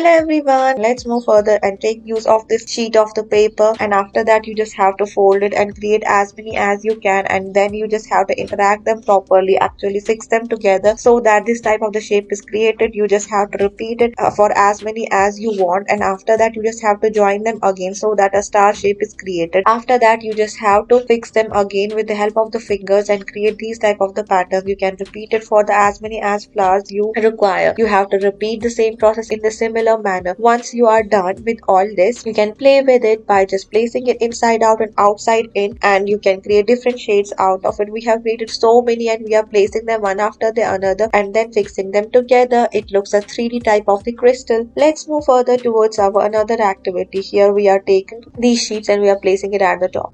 Hello everyone, let's move further and take use of this sheet of the paper, and after that you just have to fold it and create as many as you can, and then you just have to interact them properly, actually fix them together so that this type of the shape is created. You just have to repeat it for as many as you want, and after that you just have to join them again so that a star shape is created. After that you just have to fix them again with the help of the fingers and create these type of the patterns. You can repeat it for the as many as flowers you require. You have to repeat the same process in the similar manner. Once you are done with all this, you can play with it by just placing it inside out and outside in, and you can create different shades out of it. We have created so many and we are placing them one after the another and then fixing them together. It looks a 3D type of the crystal. Let's move further towards our another activity. Here we are taking these sheets and we are placing it at the top.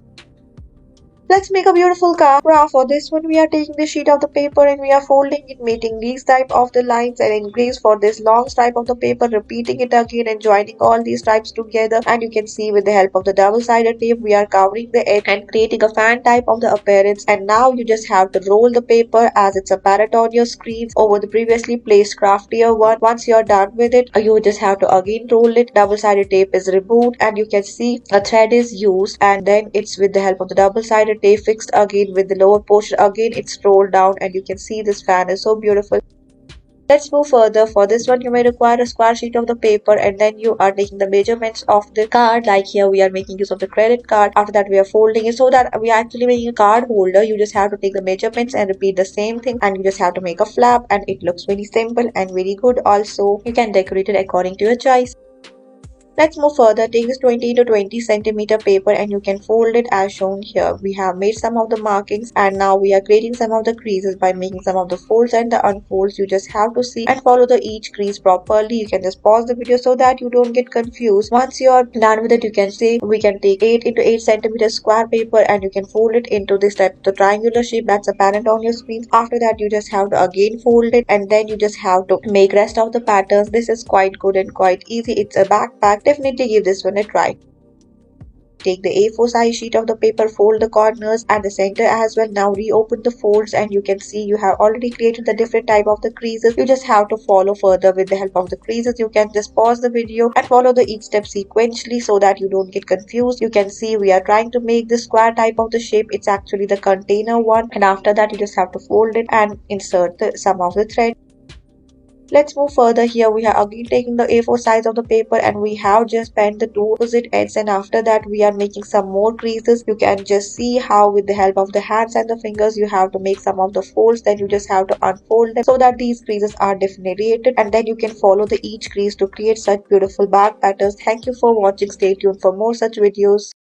Let's make a beautiful car. For this one, we are taking the sheet of the paper and we are folding it, making these type of the lines and increase for this long stripe of the paper, repeating it again and joining all these stripes together. And you can see with the help of the double-sided tape, we are covering the edge and creating a fan type of the appearance. And now you just have to roll the paper as it's apparent on your screen over the previously placed craftier one. Once you're done with it, you just have to again roll it. Double-sided tape is removed and you can see a thread is used, and then it's with the help of the double-sided tape fixed again with the lower portion. Again it's rolled down and you can see this fan is so beautiful. Let's move further. For this one, you may require a square sheet of the paper, and then you are taking the measurements of the card. Like here, we are making use of the credit card. After that, we are folding it so that we are actually making a card holder. You just have to take the measurements and repeat the same thing, and you just have to make a flap, and it looks very simple and very good. Also, you can decorate it according to your choice. Let's move further. Take this 20 to 20 centimeter paper and you can fold it as shown here. We have made some of the markings and now we are creating some of the creases by making some of the folds and the unfolds. You just have to see and follow the each crease properly. You can just pause the video so that you don't get confused. Once you are done with it, you can see we can take 8 into 8 centimeter square paper and you can fold it into this type of the triangular shape that's apparent on your screen. After that, you just have to again fold it and then you just have to make rest of the patterns. This is quite good and quite easy. It's a backpack. Definitely give this one a try. Take the A4 size sheet of the paper, fold the corners and the center as well. Now reopen the folds and you can see you have already created the different type of the creases. You just have to follow further with the help of the creases. You can just pause the video and follow the each step sequentially so that you don't get confused. You can see we are trying to make the square type of the shape. It's actually the container one, and after that you just have to fold it and insert some of the thread. Let's move further. Here we are again taking the A4 size of the paper and we have just bent the two opposite ends, and after that we are making some more creases. You can just see how with the help of the hands and the fingers you have to make some of the folds, then you just have to unfold them so that these creases are differentiated, and then you can follow the each crease to create such beautiful back patterns. Thank you for watching. Stay tuned for more such videos.